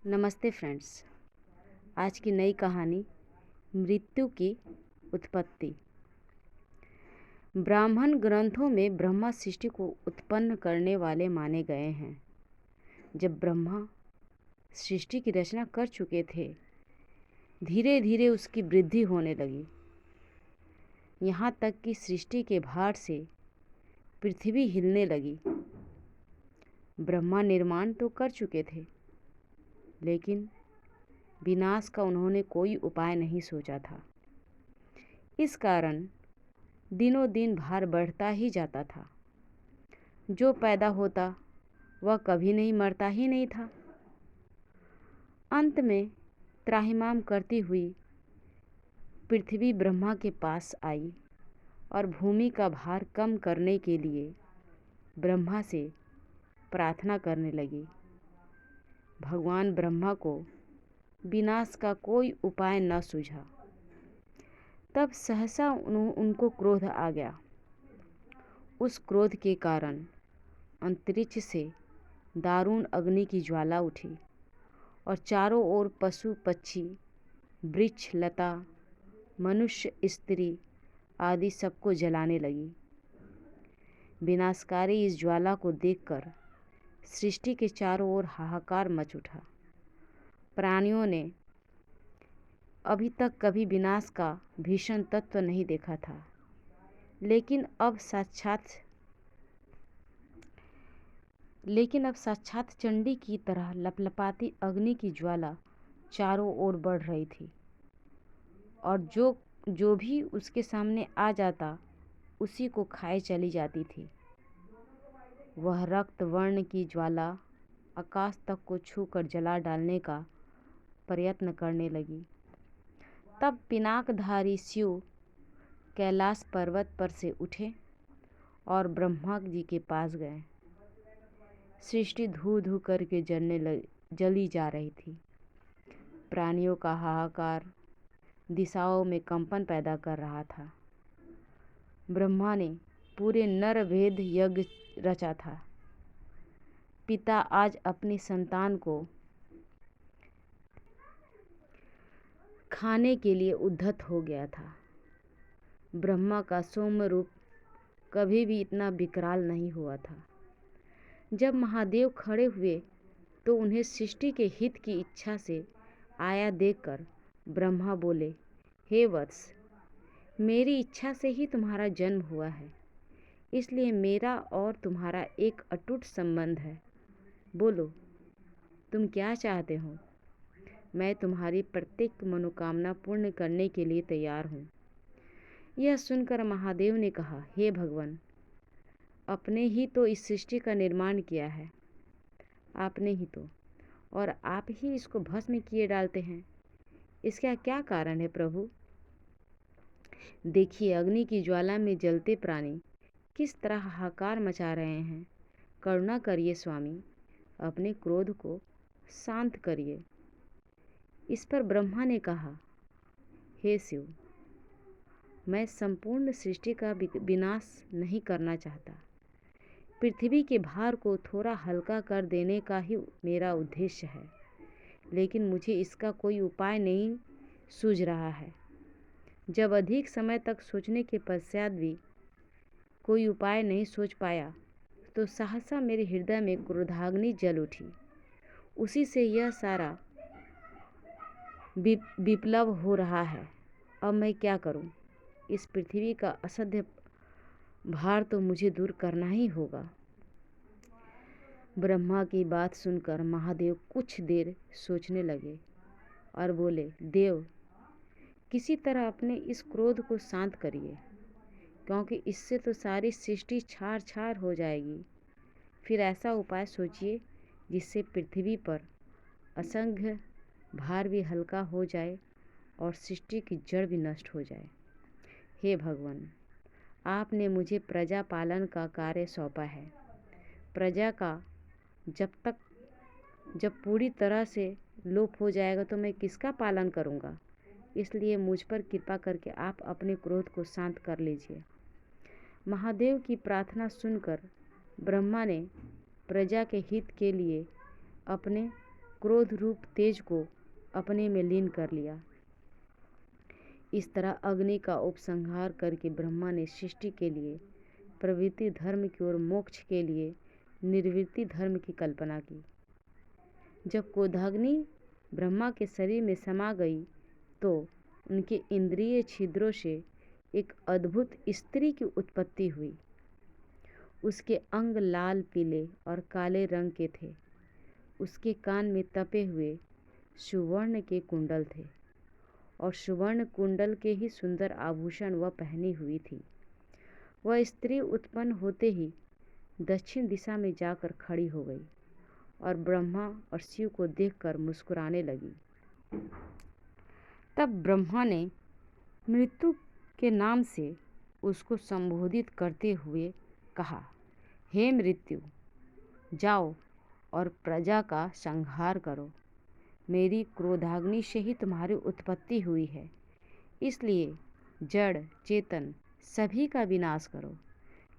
नमस्ते फ्रेंड्स। आज की नई कहानी मृत्यु की उत्पत्ति। ब्राह्मण ग्रंथों में ब्रह्मा सृष्टि को उत्पन्न करने वाले माने गए हैं। जब ब्रह्मा सृष्टि की रचना कर चुके थे, धीरे धीरे उसकी वृद्धि होने लगी, यहाँ तक कि सृष्टि के भार से पृथ्वी हिलने लगी। ब्रह्मा निर्माण तो कर चुके थे, लेकिन विनाश का उन्होंने कोई उपाय नहीं सोचा था। इस कारण दिनों दिन भार बढ़ता ही जाता था। जो पैदा होता वह कभी नहीं मरता ही नहीं था। अंत में त्राहिमाम करती हुई पृथ्वी ब्रह्मा के पास आई और भूमि का भार कम करने के लिए ब्रह्मा से प्रार्थना करने लगी। भगवान ब्रह्मा को विनाश का कोई उपाय न सूझा। तब सहसा उनको क्रोध आ गया। उस क्रोध के कारण अंतरिक्ष से दारुण अग्नि की ज्वाला उठी और चारों ओर पशु पक्षी, वृक्ष लता, मनुष्य स्त्री आदि सबको जलाने लगी। विनाशकारी इस ज्वाला को देखकर सृष्टि के चारों ओर हाहाकार मच उठा। प्राणियों ने अभी तक कभी विनाश का भीषण तत्व नहीं देखा था, लेकिन अब साक्षात चंडी की तरह लपलपाती अग्नि की ज्वाला चारों ओर बढ़ रही थी और जो भी उसके सामने आ जाता उसी को खाए चली जाती थी। वह रक्त वर्ण की ज्वाला आकाश तक को छूकर जला डालने का प्रयत्न करने लगी। तब पिनाकधारी शिव कैलाश पर्वत पर से उठे और ब्रह्मा जी के पास गए। सृष्टि धू धू करके जली जा रही थी। प्राणियों का हाहाकार दिशाओं में कंपन पैदा कर रहा था। ब्रह्मा ने पूरे नर भेद यज्ञ रचा था। पिता आज अपनी संतान को खाने के लिए उद्धत हो गया था। ब्रह्मा का सौम्य रूप कभी भी इतना विकराल नहीं हुआ था। जब महादेव खड़े हुए तो उन्हें सृष्टि के हित की इच्छा से आया देखकर ब्रह्मा बोले, हे वत्स, मेरी इच्छा से ही तुम्हारा जन्म हुआ है, इसलिए मेरा और तुम्हारा एक अटूट संबंध है। बोलो, तुम क्या चाहते हो? मैं तुम्हारी प्रत्येक मनोकामना पूर्ण करने के लिए तैयार हूँ। यह सुनकर महादेव ने कहा, हे भगवान, आपने ही तो इस सृष्टि का निर्माण किया है, आपने ही तो, और आप ही इसको भस्म किए डालते हैं। इसका क्या कारण है प्रभु? देखिए, अग्नि की ज्वाला में जलते प्राणी किस तरह हाहाकार मचा रहे हैं। करुणा करिए स्वामी, अपने क्रोध को शांत करिए। इस पर ब्रह्मा ने कहा, हे शिव, मैं संपूर्ण सृष्टि का विनाश नहीं करना चाहता। पृथ्वी के भार को थोड़ा हल्का कर देने का ही मेरा उद्देश्य है, लेकिन मुझे इसका कोई उपाय नहीं सूझ रहा है। जब अधिक समय तक सोचने के पश्चात भी कोई उपाय नहीं सोच पाया तो सहसा मेरे हृदय में क्रोधाग्नि जल उठी। उसी से यह सारा विप्लव हो रहा है। अब मैं क्या करूं? इस पृथ्वी का असह्य भार तो मुझे दूर करना ही होगा। ब्रह्मा की बात सुनकर महादेव कुछ देर सोचने लगे और बोले, देव, किसी तरह अपने इस क्रोध को शांत करिए, क्योंकि इससे तो सारी सृष्टि छार छार हो जाएगी। फिर ऐसा उपाय सोचिए जिससे पृथ्वी पर असंख्य भार भी हल्का हो जाए और सृष्टि की जड़ भी नष्ट हो जाए। हे भगवान, आपने मुझे प्रजा पालन का कार्य सौंपा है। प्रजा का जब पूरी तरह से लोप हो जाएगा तो मैं किसका पालन करूँगा? इसलिए मुझ पर कृपा करके आप अपने क्रोध को शांत कर लीजिए। महादेव की प्रार्थना सुनकर ब्रह्मा ने प्रजा के हित के लिए अपने क्रोध रूप तेज को अपने में लीन कर लिया। इस तरह अग्नि का उपसंहार करके ब्रह्मा ने सृष्टि के लिए प्रवृत्ति धर्म की ओर, मोक्ष के लिए निर्वृत्ति धर्म की कल्पना की। जब क्रोधाग्नि ब्रह्मा के शरीर में समा गई तो उनके इंद्रिय छिद्रों से एक अद्भुत स्त्री की उत्पत्ति हुई। उसके अंग लाल, पीले और काले रंग के थे। उसके कान में तपे हुए सुवर्ण के कुंडल थे और सुवर्ण कुंडल के ही सुंदर आभूषण वह पहनी हुई थी। वह स्त्री उत्पन्न होते ही दक्षिण दिशा में जाकर खड़ी हो गई और ब्रह्मा और शिव को देखकर मुस्कुराने लगी। तब ब्रह्मा ने मृत्यु के नाम से उसको संबोधित करते हुए कहा, हे मृत्यु, जाओ और प्रजा का संहार करो। मेरी क्रोधाग्नि से ही तुम्हारी उत्पत्ति हुई है, इसलिए जड़ चेतन सभी का विनाश करो।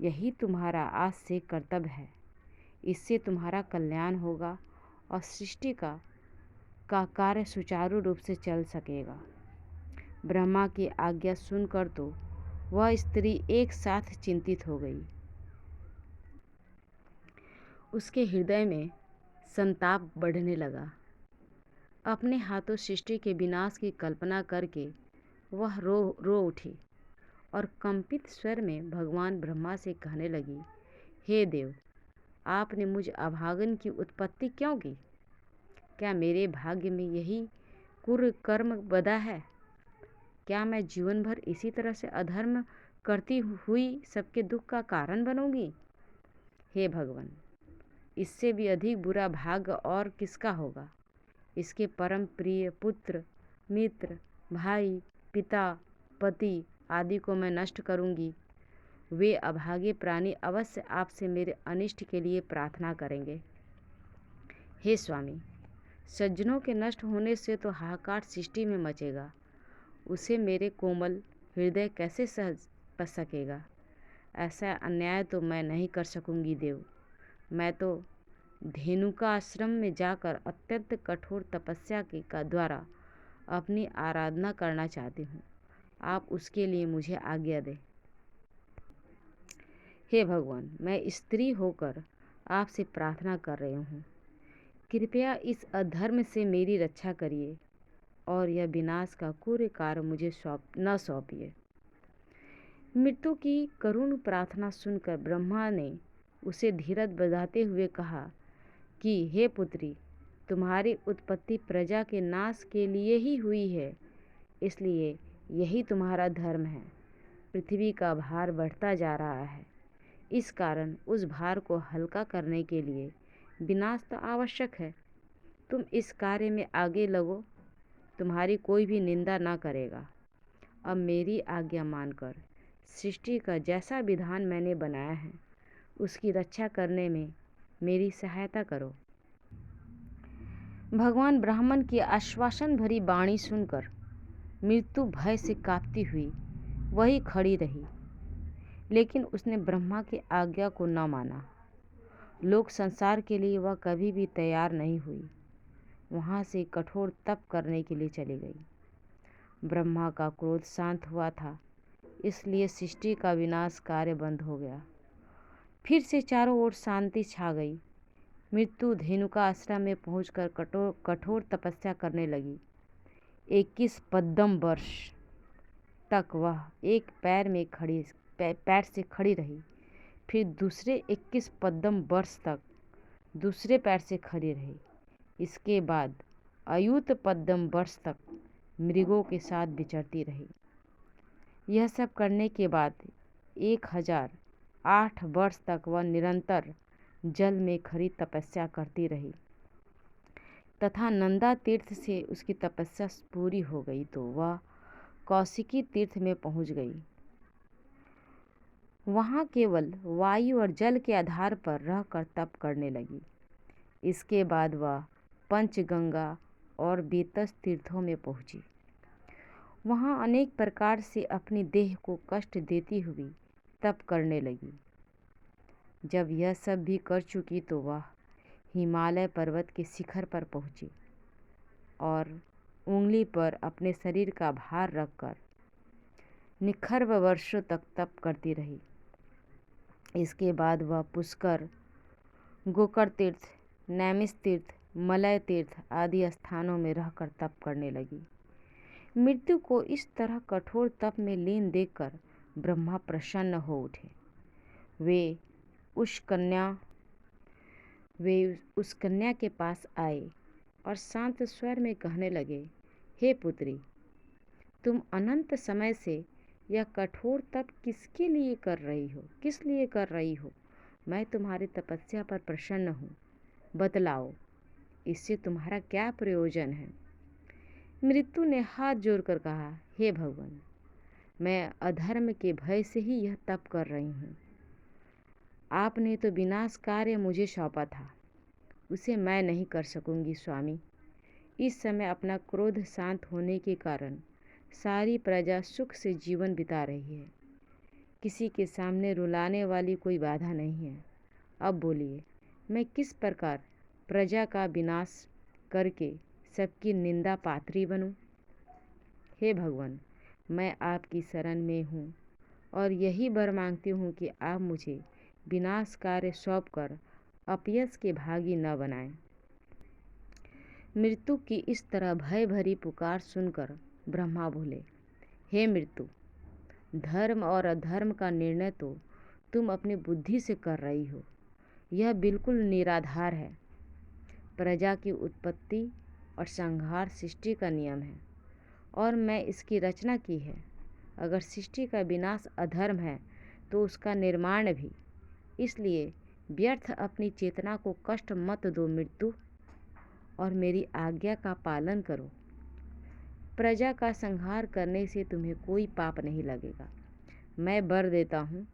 यही तुम्हारा आज से कर्तव्य है। इससे तुम्हारा कल्याण होगा और सृष्टि का कार्य सुचारू रूप से चल सकेगा। ब्रह्मा की आज्ञा सुनकर तो वह स्त्री एक साथ चिंतित हो गई। उसके हृदय में संताप बढ़ने लगा। अपने हाथों सृष्टि के विनाश की कल्पना करके वह रो उठी और कंपित स्वर में भगवान ब्रह्मा से कहने लगी, हे देव, आपने मुझ अभागन की उत्पत्ति क्यों की? क्या मेरे भाग्य में यही कुकर्म बंधा है? क्या मैं जीवन भर इसी तरह से अधर्म करती हुई सबके दुख का कारण बनूंगी? हे भगवान, इससे भी अधिक बुरा भाग्य और किसका होगा? इसके परम प्रिय पुत्र, मित्र, भाई, पिता, पति आदि को मैं नष्ट करूंगी। वे अभागे प्राणी अवश्य आपसे मेरे अनिष्ट के लिए प्रार्थना करेंगे। हे स्वामी, सज्जनों के नष्ट होने से तो हाहाकार सृष्टि में मचेगा। उसे मेरे कोमल हृदय कैसे सह सकेगा? ऐसा अन्याय तो मैं नहीं कर सकूंगी देव। मैं तो धेनुका आश्रम में जाकर अत्यंत कठोर तपस्या के द्वारा अपनी आराधना करना चाहती हूँ। आप उसके लिए मुझे आज्ञा दें। हे भगवान, मैं स्त्री होकर आपसे प्रार्थना कर रही हूँ। कृपया इस अधर्म से मेरी रक्षा करिए और यह विनाश का क्रूर कार्य मुझे न सौंपिए। मृत्यु की करुण प्रार्थना सुनकर ब्रह्मा ने उसे धीरज बंधाते हुए कहा कि हे पुत्री, तुम्हारी उत्पत्ति प्रजा के नाश के लिए ही हुई है, इसलिए यही तुम्हारा धर्म है। पृथ्वी का भार बढ़ता जा रहा है, इस कारण उस भार को हल्का करने के लिए विनाश तो आवश्यक है। तुम इस कार्य में आगे लगो, तुम्हारी कोई भी निंदा ना करेगा। अब मेरी आज्ञा मानकर सृष्टि का जैसा विधान मैंने बनाया है उसकी रक्षा करने में मेरी सहायता करो। भगवान ब्राह्मण की आश्वासन भरी वाणी सुनकर मृत्यु भय से कांपती हुई वही खड़ी रही, लेकिन उसने ब्रह्मा की आज्ञा को न माना। लोक संसार के लिए वह कभी भी तैयार नहीं हुई। वहाँ से कठोर तप करने के लिए चली गई। ब्रह्मा का क्रोध शांत हुआ था, इसलिए सृष्टि का विनाश कार्य बंद हो गया। फिर से चारों ओर शांति छा गई। मृत्यु धेनुका आश्रम में पहुंचकर कठोर तपस्या करने लगी। 21 पद्म वर्ष तक वह एक पैर से खड़ी रही। फिर दूसरे 21 पद्म वर्ष तक दूसरे पैर से खड़ी रही। इसके बाद अयुत पद्म वर्ष तक मृगों के साथ विचरती रही। यह सब करने के बाद 1008 वर्ष तक वह निरंतर जल में खड़ी तपस्या करती रही तथा नंदा तीर्थ से उसकी तपस्या पूरी हो गई तो वह कौशिकी तीर्थ में पहुंच गई। वहां केवल वायु और जल के आधार पर रहकर तप करने लगी। इसके बाद वह पंचगंगा और बेतस तीर्थों में पहुंची। वहां अनेक प्रकार से अपनी देह को कष्ट देती हुई तप करने लगी। जब यह सब भी कर चुकी तो वह हिमालय पर्वत के शिखर पर पहुँची और उंगली पर अपने शरीर का भार रखकर निखर्व वर्षों तक तप करती रही। इसके बाद वह पुष्कर, गोकर्ण तीर्थ, नैमिष तीर्थ, मलय तीर्थ आदि स्थानों में रहकर तप करने लगी। मृत्यु को इस तरह कठोर तप में लीन देखकर ब्रह्मा प्रसन्न हो उठे। वे उस कन्या के पास आए और शांत स्वर में कहने लगे, हे पुत्री, तुम अनंत समय से यह कठोर तप किस लिए कर रही हो? मैं तुम्हारी तपस्या पर प्रसन्न हूँ। बतलाओ, इससे तुम्हारा क्या प्रयोजन है? मृत्यु ने हाथ जोड़कर कहा, हे भगवान, मैं अधर्म के भय से ही यह तप कर रही हूँ। आपने तो विनाश कार्य मुझे सौंपा था, उसे मैं नहीं कर सकूंगी स्वामी। इस समय अपना क्रोध शांत होने के कारण सारी प्रजा सुख से जीवन बिता रही है। किसी के सामने रुलाने वाली कोई बाधा नहीं है। अब बोलिए, मैं किस प्रकार प्रजा का विनाश करके सबकी निंदा पात्री बनूं? हे भगवान, मैं आपकी शरण में हूँ और यही वर मांगती हूँ कि आप मुझे विनाश कार्य सौंपकर अपयश के भागी न बनाएं। मृत्यु की इस तरह भय भरी पुकार सुनकर ब्रह्मा बोले, हे मृत्यु, धर्म और अधर्म का निर्णय तो तुम अपनी बुद्धि से कर रही हो। यह बिल्कुल निराधार है। प्रजा की उत्पत्ति और संहार सृष्टि का नियम है और मैं इसकी रचना की है। अगर सृष्टि का विनाश अधर्म है तो उसका निर्माण भी। इसलिए व्यर्थ अपनी चेतना को कष्ट मत दो मृत्यु, और मेरी आज्ञा का पालन करो। प्रजा का संहार करने से तुम्हें कोई पाप नहीं लगेगा। मैं वर देता हूँ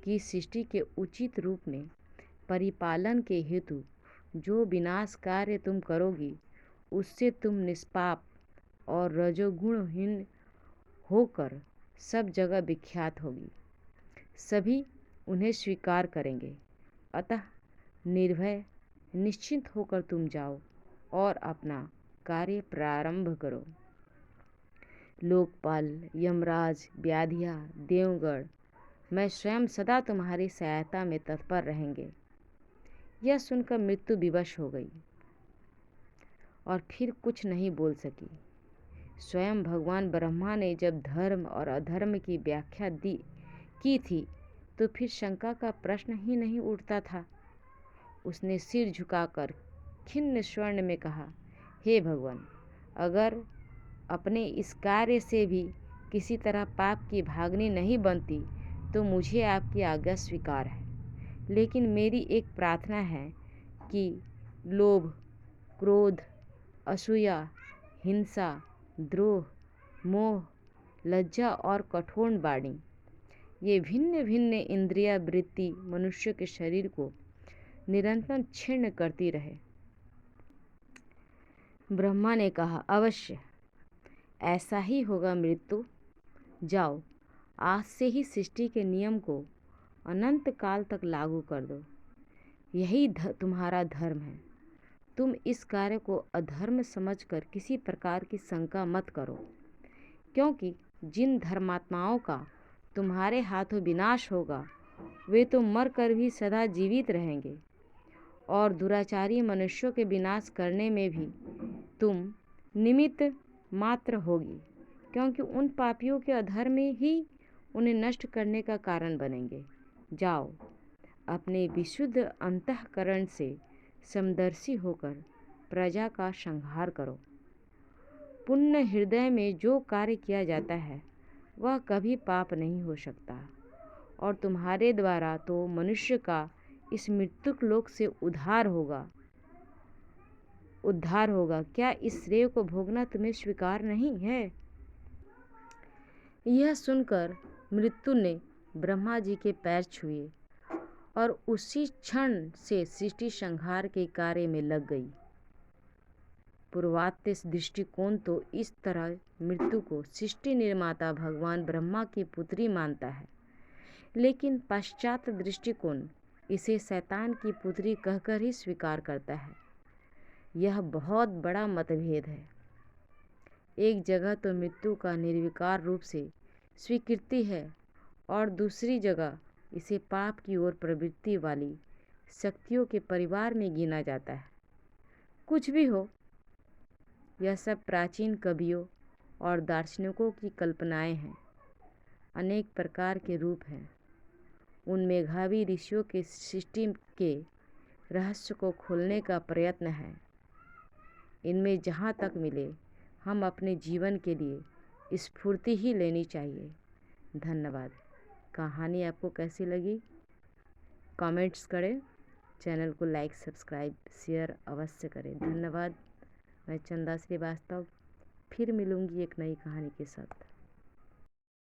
कि सृष्टि के उचित रूप में परिपालन के हेतु जो विनाश कार्य तुम करोगी, उससे तुम निष्पाप और रजोगुणहीन होकर सब जगह विख्यात होगी। सभी उन्हें स्वीकार करेंगे। अतः निर्भय निश्चिंत होकर तुम जाओ और अपना कार्य प्रारंभ करो। लोकपाल, यमराज, व्याधिया, देवगण, मैं स्वयं सदा तुम्हारी सहायता में तत्पर रहेंगे। यह सुनकर मृत्यु विवश हो गई और फिर कुछ नहीं बोल सकी। स्वयं भगवान ब्रह्मा ने जब धर्म और अधर्म की व्याख्या की थी तो फिर शंका का प्रश्न ही नहीं उठता था। उसने सिर झुकाकर खिन्न स्वर्ण में कहा, हे भगवान, अगर अपने इस कार्य से भी किसी तरह पाप की भागनी नहीं बनती तो मुझे आपकी आज्ञा स्वीकार है। लेकिन मेरी एक प्रार्थना है कि लोभ, क्रोध, असूया, हिंसा, द्रोह, मोह, लज्जा और कठोर वाणी, ये भिन्न भिन्न इंद्रिया वृत्ति मनुष्य के शरीर को निरंतर क्षीण करती रहे। ब्रह्मा ने कहा, अवश्य ऐसा ही होगा मृत्यु। जाओ, आज से ही सृष्टि के नियम को अनंत काल तक लागू कर दो। यही तुम्हारा धर्म है। तुम इस कार्य को अधर्म समझकर किसी प्रकार की शंका मत करो, क्योंकि जिन धर्मात्माओं का तुम्हारे हाथों विनाश होगा वे तो मर कर भी सदा जीवित रहेंगे, और दुराचारी मनुष्यों के विनाश करने में भी तुम निमित्त मात्र होगी, क्योंकि उन पापियों के अधर्म ही उन्हें नष्ट करने का कारण बनेंगे। जाओ, अपने विशुद्ध अंतःकरण से समदर्शी होकर प्रजा का संहार करो। पुण्य हृदय में जो कार्य किया जाता है वह कभी पाप नहीं हो सकता, और तुम्हारे द्वारा तो मनुष्य का इस मृत्युक लोक से उद्धार होगा। क्या इस श्रेय को भोगना तुम्हें स्वीकार नहीं है? यह सुनकर मृत्यु ने ब्रह्मा जी के पैर छुए और उसी क्षण से सृष्टि संहार के कार्य में लग गई। पूर्वात्य दृष्टिकोण तो इस तरह मृत्यु को सृष्टि निर्माता भगवान ब्रह्मा की पुत्री मानता है, लेकिन पश्चात दृष्टिकोण इसे शैतान की पुत्री कहकर ही स्वीकार करता है। यह बहुत बड़ा मतभेद है। एक जगह तो मृत्यु का निर्विकार रूप से स्वीकृति है और दूसरी जगह इसे पाप की ओर प्रवृत्ति वाली शक्तियों के परिवार में गिना जाता है। कुछ भी हो, यह सब प्राचीन कवियों और दार्शनिकों की कल्पनाएं हैं। अनेक प्रकार के रूप हैं। उन मेधावी ऋषियों के सृष्टि के रहस्य को खोलने का प्रयत्न है। इनमें जहाँ तक मिले हम अपने जीवन के लिए स्फूर्ति ही लेनी चाहिए। धन्यवाद। कहानी आपको कैसी लगी कमेंट्स करें। चैनल को लाइक सब्सक्राइब शेयर अवश्य करें। धन्यवाद। मैं चंदा श्रीवास्तव फिर मिलूँगी एक नई कहानी के साथ।